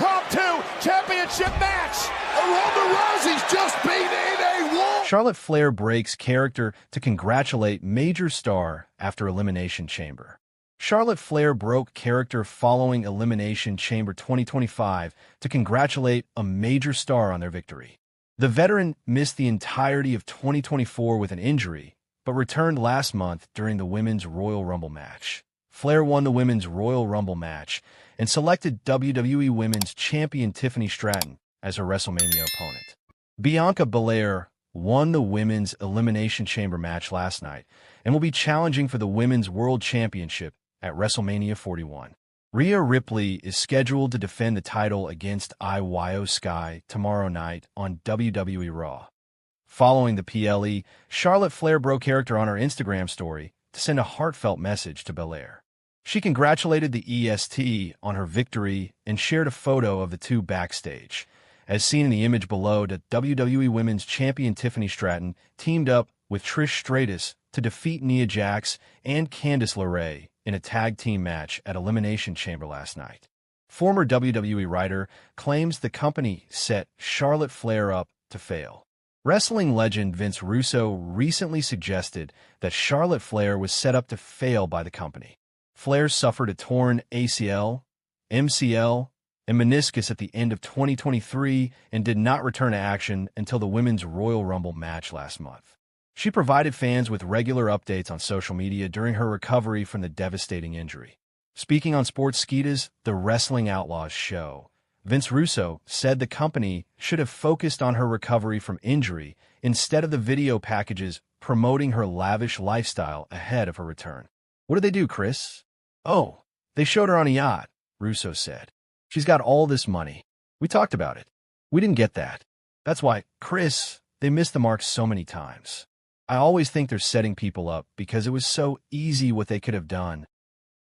impromptu championship match. Ronda Rousey's just beaten a wall. Charlotte Flair breaks character to congratulate major star after Elimination Chamber. Charlotte Flair broke character following Elimination Chamber 2025 to congratulate a major star on their victory. The veteran missed the entirety of 2024 with an injury, but returned last month during the Women's Royal Rumble match. Flair won the Women's Royal Rumble match and selected WWE Women's Champion Tiffany Stratton as her WrestleMania opponent. Bianca Belair won the Women's Elimination Chamber match last night and will be challenging for the Women's World Championship at WrestleMania 41. Rhea Ripley is scheduled to defend the title against IYO SKY tomorrow night on WWE RAW. Following the PLE, Charlotte Flair broke character on her Instagram story to send a heartfelt message to Belair. She congratulated the EST on her victory and shared a photo of the two backstage. As seen in the image below, the WWE Women's Champion Tiffany Stratton teamed up with Trish Stratus to defeat Nia Jax and Candice LeRae in a tag team match at Elimination Chamber last night. Former WWE writer claims the company set Charlotte Flair up to fail. Wrestling legend Vince Russo recently suggested that Charlotte Flair was set up to fail by the company. Flair suffered a torn ACL, MCL, and meniscus at the end of 2023 and did not return to action until the Women's Royal Rumble match last month. She provided fans with regular updates on social media during her recovery from the devastating injury. Speaking on Sportskeeda's The Wrestling Outlaws show, Vince Russo said the company should have focused on her recovery from injury instead of the video packages promoting her lavish lifestyle ahead of her return. What did they do, Chris? Oh, they showed her on a yacht, Russo said. She's got all this money. We talked about it. We didn't get that. That's why, Chris, they missed the mark so many times. I always think they're setting people up because it was so easy what they could have done.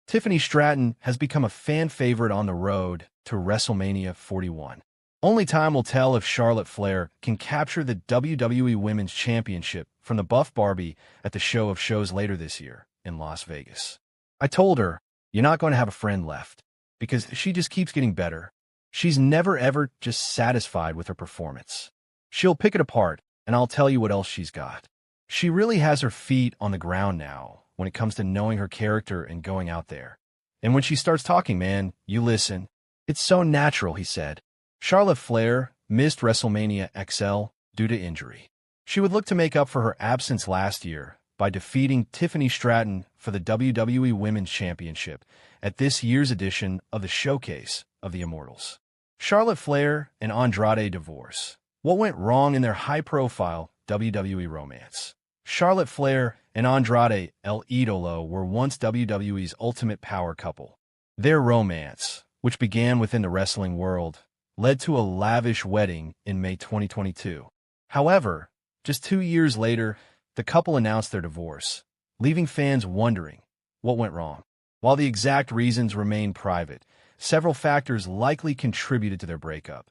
Tiffany Stratton has become a fan favorite on the road to WrestleMania 41. Only time will tell if Charlotte Flair can capture the WWE Women's Championship from the Buff Barbie at the Show of Shows later this year in Las Vegas. I told her, you're not going to have a friend left, because she just keeps getting better. She's never ever just satisfied with her performance. She'll pick it apart, and I'll tell you what else she's got. She really has her feet on the ground now when it comes to knowing her character and going out there. And when she starts talking, man, you listen. It's so natural, he said. Charlotte Flair missed WrestleMania XL due to injury. She would look to make up for her absence last year by defeating Tiffany Stratton for the WWE Women's Championship at this year's edition of the Showcase of the Immortals. Charlotte Flair and Andrade divorce. What went wrong in their high-profile WWE romance? Charlotte Flair and Andrade El Idolo were once WWE's ultimate power couple. Their romance, which began within the wrestling world, led to a lavish wedding in May 2022. However, just 2 years later, the couple announced their divorce, leaving fans wondering what went wrong. While the exact reasons remain private, several factors likely contributed to their breakup.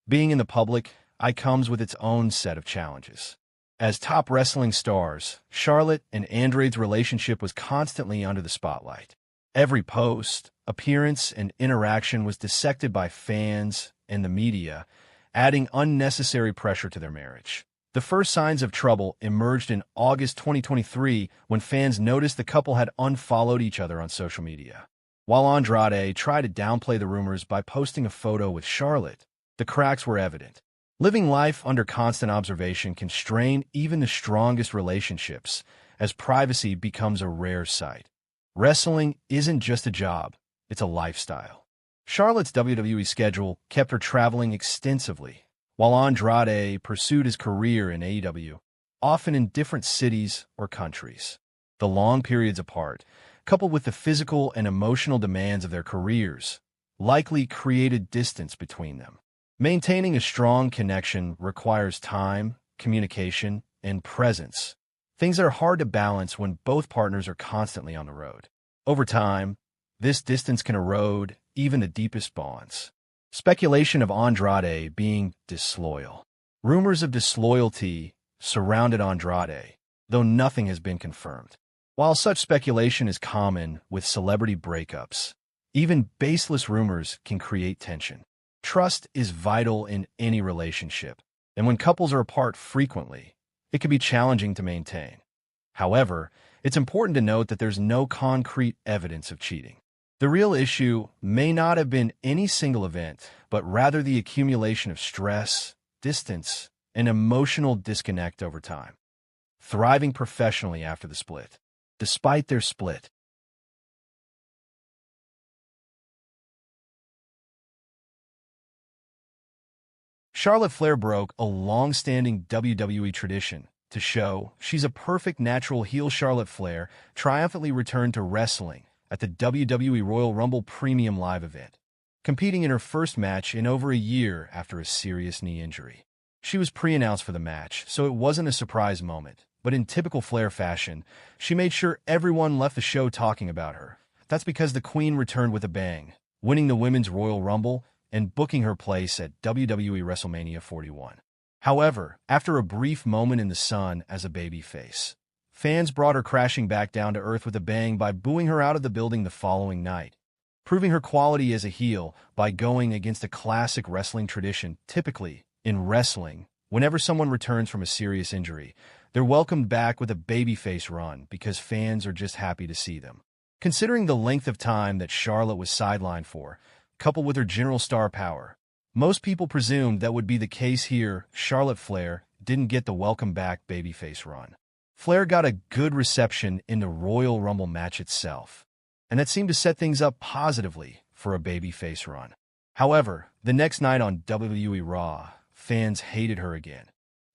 Being in the public comes with its own set of challenges. As top wrestling stars, Charlotte and Andrade's relationship was constantly under the spotlight. Every post, appearance, and interaction was dissected by fans and the media, adding unnecessary pressure to their marriage. The first signs of trouble emerged in August 2023 when fans noticed the couple had unfollowed each other on social media. While Andrade tried to downplay the rumors by posting a photo with Charlotte, the cracks were evident. Living life under constant observation can strain even the strongest relationships, as privacy becomes a rare sight. Wrestling isn't just a job, it's a lifestyle. Charlotte's WWE schedule kept her traveling extensively, while Andrade pursued his career in AEW, often in different cities or countries. The long periods apart, coupled with the physical and emotional demands of their careers, likely created distance between them. Maintaining a strong connection requires time, communication, and presence, things that are hard to balance when both partners are constantly on the road. Over time, this distance can erode even the deepest bonds. Speculation of Andrade being disloyal. Rumors of disloyalty surrounded Andrade, though nothing has been confirmed. While such speculation is common with celebrity breakups, even baseless rumors can create tension. Trust is vital in any relationship, and when couples are apart frequently, it can be challenging to maintain. However, it's important to note that there's no concrete evidence of cheating. The real issue may not have been any single event, but rather the accumulation of stress, distance, and emotional disconnect over time. Thriving professionally after the split. Despite their split, Charlotte Flair broke a long-standing WWE tradition to show she's a perfect natural heel. Charlotte Flair triumphantly returned to wrestling at the WWE Royal Rumble Premium Live event, competing in her first match in over a year after a serious knee injury. She was pre-announced for the match, so it wasn't a surprise moment, but in typical Flair fashion, she made sure everyone left the show talking about her. That's because the Queen returned with a bang, winning the Women's Royal Rumble and booking her place at WWE WrestleMania 41. However, after a brief moment in the sun as a babyface, fans brought her crashing back down to earth with a bang by booing her out of the building the following night, proving her quality as a heel by going against a classic wrestling tradition. Typically, in wrestling, whenever someone returns from a serious injury, they're welcomed back with a babyface run because fans are just happy to see them. Considering the length of time that Charlotte was sidelined for, coupled with her general star power, most people presumed that would be the case here. Charlotte Flair didn't get the welcome back babyface run. Flair got a good reception in the Royal Rumble match itself, and that seemed to set things up positively for a babyface run. However, the next night on WWE RAW, fans hated her again,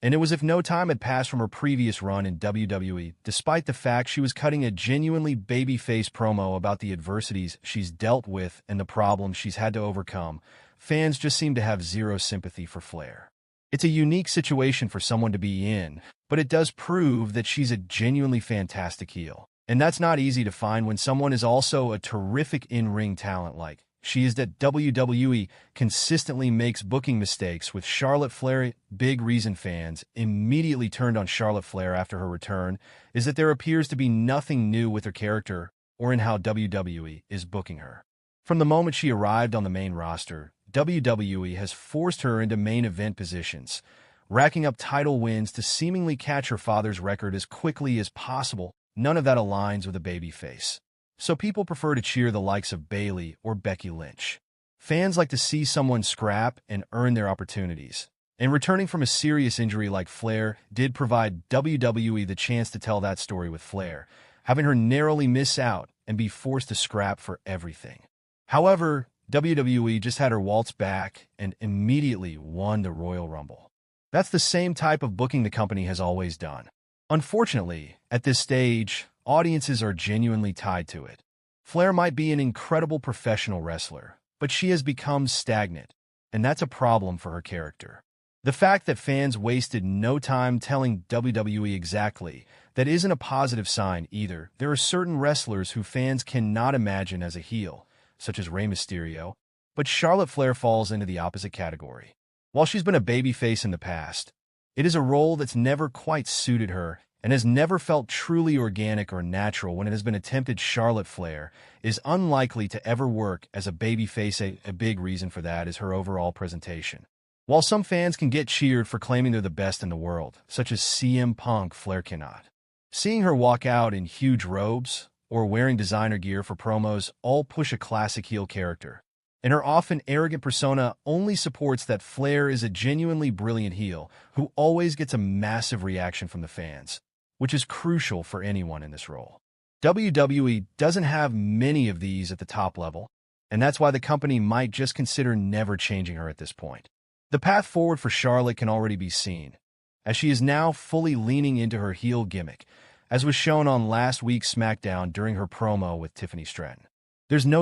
and it was if no time had passed from her previous run in WWE, despite the fact she was cutting a genuinely babyface promo about the adversities she's dealt with and the problems she's had to overcome. Fans just seem to have zero sympathy for Flair. It's a unique situation for someone to be in, but it does prove that she's a genuinely fantastic heel. And that's not easy to find when someone is also a terrific in-ring talent like she is. That WWE consistently makes booking mistakes with Charlotte Flair. Big reason fans immediately turned on Charlotte Flair after her return is that there appears to be nothing new with her character or in how WWE is booking her. From the moment she arrived on the main roster, WWE has forced her into main event positions, racking up title wins to seemingly catch her father's record as quickly as possible. None of that aligns with a babyface, so people prefer to cheer the likes of Bayley or Becky Lynch. Fans like to see someone scrap and earn their opportunities, and returning from a serious injury like Flair did provide WWE the chance to tell that story with Flair, having her narrowly miss out and be forced to scrap for everything. However, WWE just had her waltz back and immediately won the Royal Rumble. That's the same type of booking the company has always done. Unfortunately, at this stage, audiences are genuinely tied to it. Flair might be an incredible professional wrestler, but she has become stagnant, and that's a problem for her character. The fact that fans wasted no time telling WWE exactly that isn't a positive sign either. There are certain wrestlers who fans cannot imagine as a heel, such as Rey Mysterio, but Charlotte Flair falls into the opposite category. While she's been a babyface in the past, it is a role that's never quite suited her and has never felt truly organic or natural when it has been attempted. Charlotte Flair is unlikely to ever work as a babyface. A big reason for that is her overall presentation. While some fans can get cheered for claiming they're the best in the world, such as CM Punk, Flair cannot. Seeing her walk out in huge robes or wearing designer gear for promos all push a classic heel character, and her often arrogant persona only supports that Flair is a genuinely brilliant heel who always gets a massive reaction from the fans, which is crucial for anyone in this role. WWE doesn't have many of these at the top level, and that's why the company might just consider never changing her at this point. The path forward for Charlotte can already be seen, as she is now fully leaning into her heel gimmick, as was shown on last week's SmackDown during her promo with Tiffany Stratton. There's no